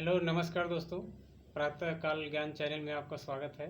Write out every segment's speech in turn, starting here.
Hello नमस्कार दोस्तों। प्रातः काल ज्ञान चैनल में आपका स्वागत है।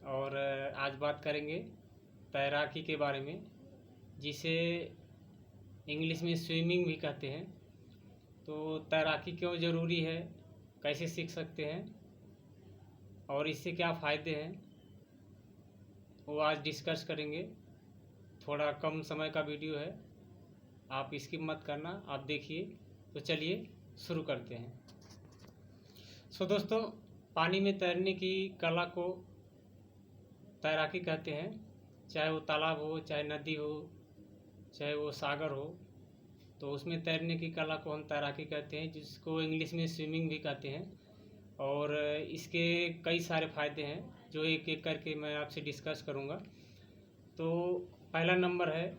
और आज बात करेंगे तैराकी के बारे में, जिसे इंग्लिश में स्विमिंग भी कहते हैं। तो तैराकी क्यों ज़रूरी है, कैसे सीख सकते हैं और इससे क्या फ़ायदे हैं, वो आज डिस्कस करेंगे। थोड़ा कम समय का वीडियो है, आप स्किप मत करना, आप देखिए। तो चलिए शुरू करते हैं। दोस्तों, पानी में तैरने की कला को तैराकी कहते हैं। चाहे वो तालाब हो, चाहे नदी हो, चाहे वो सागर हो, तो उसमें तैरने की कला को हम तैराकी कहते हैं, जिसको इंग्लिश में स्विमिंग भी कहते हैं। और इसके कई सारे फ़ायदे हैं जो एक एक करके मैं आपसे डिस्कस करूँगा। तो पहला नंबर है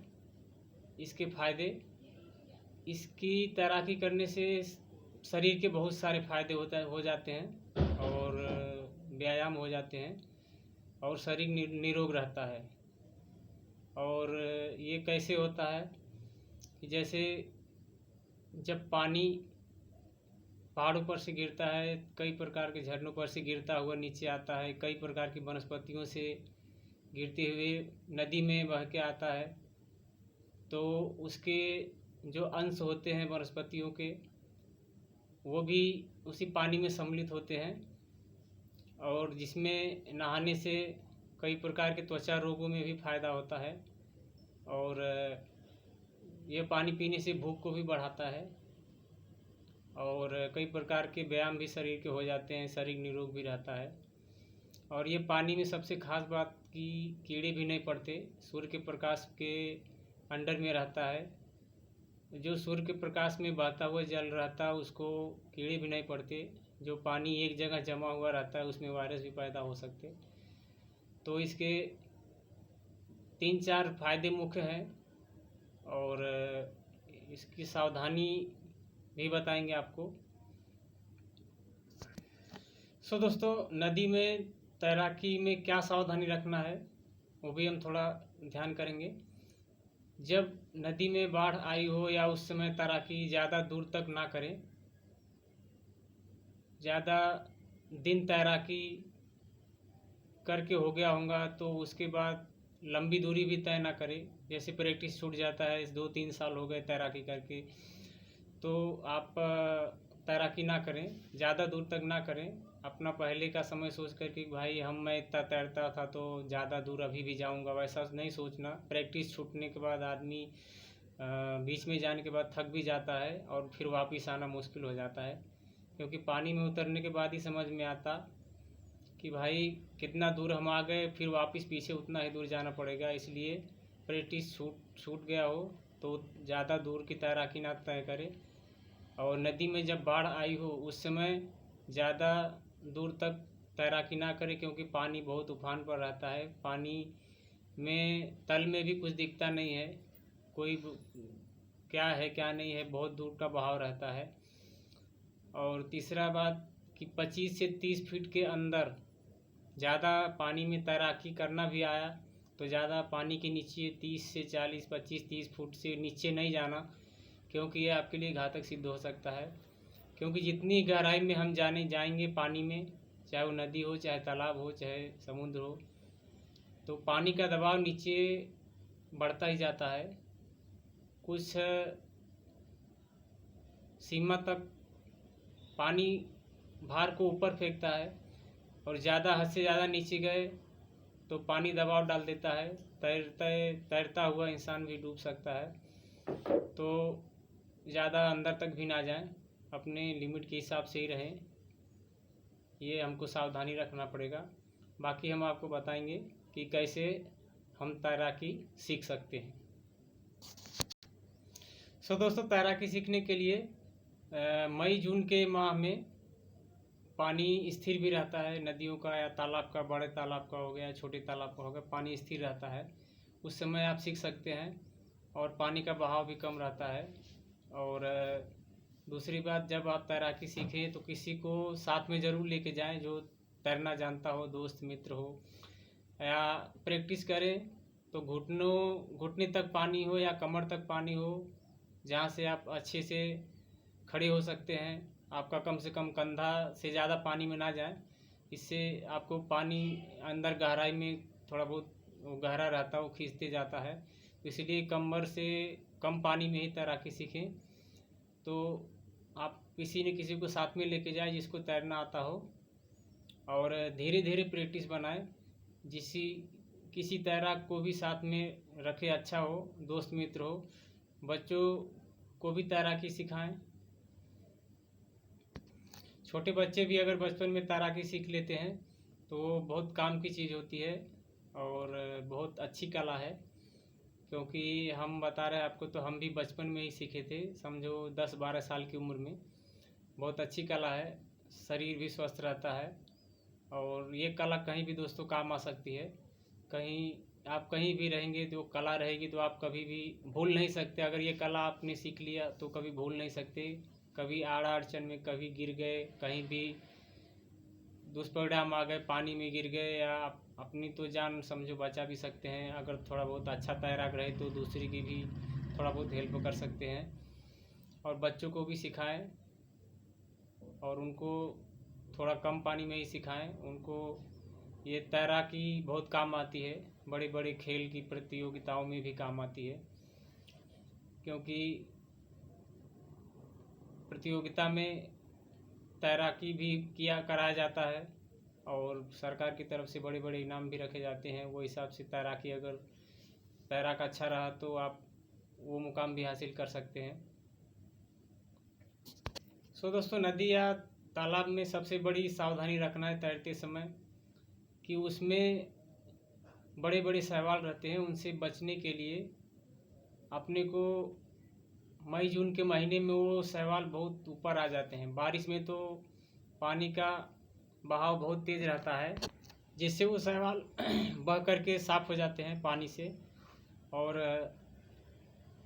इसके फ़ायदे। इसकी तैराकी करने से शरीर के बहुत सारे फायदे हो जाते हैं और व्यायाम हो जाते हैं और शरीर निरोग रहता है। और ये कैसे होता है कि जैसे जब पानी पहाड़ों पर से गिरता है, कई प्रकार के झरनों पर से गिरता हुआ नीचे आता है, कई प्रकार की वनस्पतियों से गिरते हुए नदी में बह के आता है, तो उसके जो अंश होते हैं वनस्पतियों के, वो भी उसी पानी में सम्मिलित होते हैं। और जिसमें नहाने से कई प्रकार के त्वचा रोगों में भी फ़ायदा होता है। और ये पानी पीने से भूख को भी बढ़ाता है और कई प्रकार के व्यायाम भी शरीर के हो जाते हैं, शरीर निरोग भी रहता है। और ये पानी में सबसे खास बात कि कीड़े भी नहीं पड़ते, सूर्य के प्रकाश के अंडर में रहता है। जो सूर्य के प्रकाश में बहता हुआ जल रहता है, उसको कीड़े भी नहीं पड़ते। जो पानी एक जगह जमा हुआ रहता है, उसमें वायरस भी पैदा हो सकते। तो इसके 3-4 फायदे मुख्य हैं और इसकी सावधानी भी बताएंगे आपको। दोस्तों, नदी में तैराकी में क्या सावधानी रखना है, वो भी हम थोड़ा ध्यान करेंगे। जब नदी में बाढ़ आई हो या उस समय तैराकी ज़्यादा दूर तक ना करें। ज़्यादा दिन तैराकी करके हो गया होगा तो उसके बाद लंबी दूरी भी तय ना करें। जैसे प्रैक्टिस छूट जाता है, 2-3 साल हो गए तैराकी करके, तो आप तैराकी ना करें, ज़्यादा दूर तक ना करें। अपना पहले का समय सोच कर कि भाई मैं इतना तैरता था तो ज़्यादा दूर अभी भी जाऊंगा, वैसा नहीं सोचना। प्रैक्टिस छूटने के बाद आदमी बीच में जाने के बाद थक भी जाता है और फिर वापस आना मुश्किल हो जाता है, क्योंकि पानी में उतरने के बाद ही समझ में आता कि भाई कितना दूर हम आ गए, फिर वापस पीछे उतना ही दूर जाना पड़ेगा। इसलिए प्रैक्टिस छूट गया हो तो ज़्यादा दूर की तैराकी ना तय करें। और नदी में जब बाढ़ आई हो उस समय ज़्यादा दूर तक तैराकी ना करें, क्योंकि पानी बहुत उफान पर रहता है। पानी में तल में भी कुछ दिखता नहीं है, कोई क्या है क्या नहीं है, बहुत दूर का बहाव रहता है। और तीसरा बात कि 25 से 30 फीट के अंदर ज़्यादा पानी में तैराकी करना भी आया तो ज़्यादा पानी के नीचे 30 से 40, 25-30 फुट से नीचे नहीं जाना, क्योंकि ये आपके लिए घातक सिद्ध हो सकता है। क्योंकि जितनी गहराई में हम जाएंगे पानी में, चाहे वो नदी हो, चाहे तालाब हो, चाहे समुद्र हो, तो पानी का दबाव नीचे बढ़ता ही जाता है। कुछ सीमा तक पानी भार को ऊपर फेंकता है और ज़्यादा हद से ज़्यादा नीचे गए तो पानी दबाव डाल देता है, तैरता हुआ इंसान भी डूब सकता है। तो ज़्यादा अंदर तक भी ना जाएं, अपने लिमिट के हिसाब से ही रहें, ये हमको सावधानी रखना पड़ेगा। बाकी हम आपको बताएंगे कि कैसे हम तैराकी सीख सकते हैं। दोस्तों, तैराकी सीखने के लिए मई जून के माह में पानी स्थिर भी रहता है, नदियों का या तालाब का, बड़े तालाब का हो गया, छोटे तालाब का हो गया, पानी स्थिर रहता है। उस समय आप सीख सकते हैं और पानी का बहाव भी कम रहता है। और दूसरी बात, जब आप तैराकी सीखें तो किसी को साथ में ज़रूर लेके जाएं जो तैरना जानता हो, दोस्त मित्र हो। या प्रैक्टिस करें तो घुटने तक पानी हो या कमर तक पानी हो, जहाँ से आप अच्छे से खड़े हो सकते हैं। आपका कम से कम कंधा से ज़्यादा पानी में ना जाए, इससे आपको पानी अंदर गहराई में थोड़ा बहुत वो गहरा रहता है, वो खींचते जाता है। तो इसलिए कमर से कम पानी में ही तैराकी सीखें। तो आप किसी न किसी को साथ में लेके जाएं जिसको तैरना आता हो, और धीरे धीरे प्रैक्टिस बनाएं। किसी तैराक को भी साथ में रखे, अच्छा हो, दोस्त मित्र हो। बच्चों को भी तैराकी सिखाएं। छोटे बच्चे भी अगर बचपन में तैराकी सीख लेते हैं तो वो बहुत काम की चीज़ होती है और बहुत अच्छी कला है। क्योंकि हम बता रहे हैं आपको, तो हम भी बचपन में ही सीखे थे, समझो 10-12 साल की उम्र में। बहुत अच्छी कला है, शरीर भी स्वस्थ रहता है और ये कला कहीं भी दोस्तों काम आ सकती है। आप कहीं भी रहेंगे तो कला रहेगी तो आप कभी भी भूल नहीं सकते। अगर ये कला आपने सीख लिया तो कभी भूल नहीं सकते। कभी आड़ अड़चन में कभी गिर गए, कहीं भी दुष्परिणाम आ गए, पानी में गिर गए, या अपनी तो जान समझो बचा भी सकते हैं। अगर थोड़ा बहुत अच्छा तैराक रहे तो दूसरी की भी थोड़ा बहुत हेल्प कर सकते हैं। और बच्चों को भी सिखाएं और उनको थोड़ा कम पानी में ही सिखाएं। उनको ये तैराकी बहुत काम आती है, बड़े बड़े खेल की प्रतियोगिताओं में भी काम आती है। क्योंकि प्रतियोगिता में तैराकी भी कराया जाता है और सरकार की तरफ से बड़े बड़े इनाम भी रखे जाते हैं। वो हिसाब से तैराकी, अगर तैराक अच्छा रहा तो आप वो मुकाम भी हासिल कर सकते हैं। दोस्तों, नदी या तालाब में सबसे बड़ी सावधानी रखना है तैरते समय कि उसमें बड़े बड़े शैवाल रहते हैं। उनसे बचने के लिए अपने को मई जून के महीने में वो शैवाल बहुत ऊपर आ जाते हैं। बारिश में तो पानी का बहाव बहुत तेज़ रहता है, जिससे वो शैवाल बह करके साफ़ हो जाते हैं पानी से। और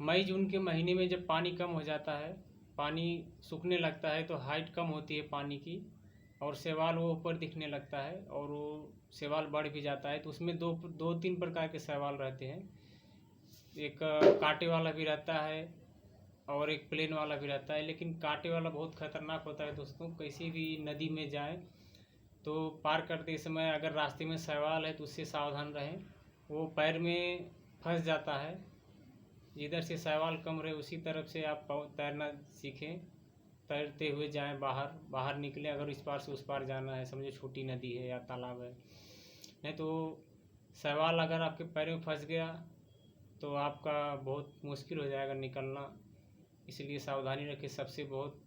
मई जून के महीने में जब पानी कम हो जाता है, पानी सूखने लगता है, तो हाइट कम होती है पानी की और शैवाल वो ऊपर दिखने लगता है और वो शैवाल बढ़ भी जाता है। तो उसमें दो तीन प्रकार के शैवाल रहते हैं। एक कांटे वाला भी रहता है और एक प्लेन वाला भी रहता है। लेकिन कांटे वाला बहुत खतरनाक होता है दोस्तों। किसी भी नदी में जाएं तो पार करते समय अगर रास्ते में शैवाल है तो उससे सावधान रहें। वो पैर में फंस जाता है। जिधर से शैवाल कम रहे उसी तरफ से आप तैरना सीखें। तैरते हुए जाएं, बाहर निकलें। अगर इस पार से उस पार जाना है, समझो छोटी नदी है या तालाब है, नहीं तो शैवाल अगर आपके पैर में फंस गया तो आपका बहुत मुश्किल हो जाएगा निकलना। इसलिए सावधानी रखें। सबसे बहुत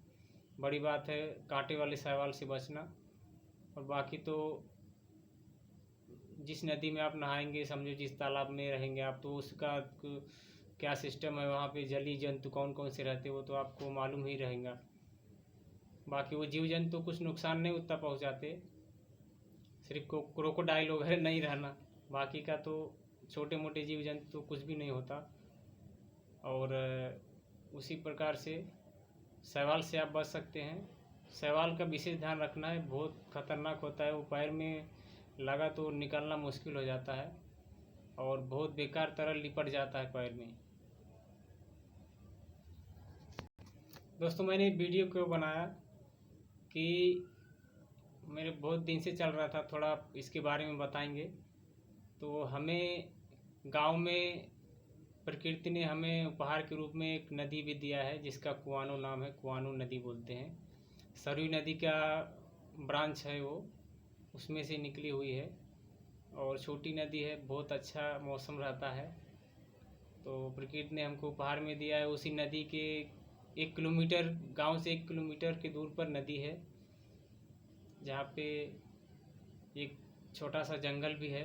बड़ी बात है कांटे वाले शैवाल से बचना। और बाकी तो जिस नदी में आप नहाएंगे, समझो जिस तालाब में रहेंगे आप, तो उसका क्या सिस्टम है, वहाँ पे जलीय जंतु कौन कौन से रहते हैं वो तो आपको मालूम ही रहेगा। बाकी वो जीव जंतु कुछ नुकसान नहीं उतना पहुँचाते, सिर्फ क्रोकोडाइल वगैरह नहीं रहना, बाकी का तो छोटे मोटे जीव जंतु तो कुछ भी नहीं होता। और उसी प्रकार से शैवाल से आप बच सकते हैं। शैवाल का विशेष ध्यान रखना है, बहुत खतरनाक होता है। वो पैर में लगा तो निकलना मुश्किल हो जाता है और बहुत बेकार तरह लिपट जाता है पैर में। दोस्तों, मैंने वीडियो क्यों बनाया कि मेरे बहुत दिन से चल रहा था, थोड़ा इसके बारे में बताएंगे। तो हमें गांव में प्रकृति ने हमें उपहार के रूप में एक नदी भी दिया है जिसका कुआनो नाम है। कुआनो नदी बोलते हैं। सरयू नदी का ब्रांच है वो, उसमें से निकली हुई है और छोटी नदी है। बहुत अच्छा मौसम रहता है। तो प्रकृति ने हमको उपहार में दिया है। उसी नदी के 1 किलोमीटर, गांव से 1 किलोमीटर की दूर पर नदी है, जहाँ पे एक छोटा सा जंगल भी है,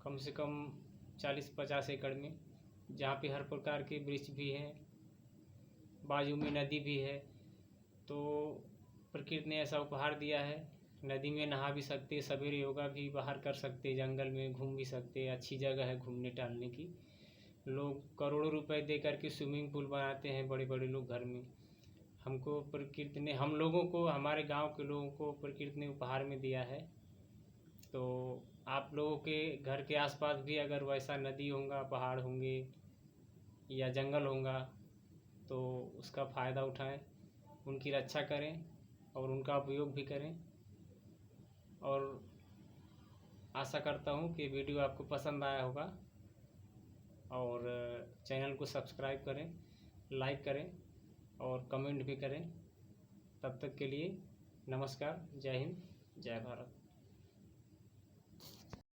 कम से कम 40-50 एकड़ में, जहाँ पे हर प्रकार के वृक्ष भी हैं, बाजू में नदी भी है। तो प्रकृति ने ऐसा उपहार दिया है। नदी में नहा भी सकते, सवेरे योगा भी बाहर कर सकते, जंगल में घूम भी सकते। अच्छी जगह है घूमने टहलने की। लोग करोड़ों रुपए दे करके स्विमिंग पूल बनाते हैं बड़े बड़े लोग घर में। हमको प्रकृति ने, हम लोगों को, हमारे गांव के लोगों को प्रकृति ने उपहार में दिया है। तो आप लोगों के घर के आसपास भी अगर वैसा नदी होगा, पहाड़ होंगे या जंगल होगा, तो उसका फ़ायदा उठाएं, उनकी रक्षा करें और उनका उपयोग भी करें। और आशा करता हूँ कि वीडियो आपको पसंद आया होगा और चैनल को सब्सक्राइब करें, लाइक करें और कमेंट भी करें। तब तक के लिए नमस्कार, जय हिंद, जय भारत।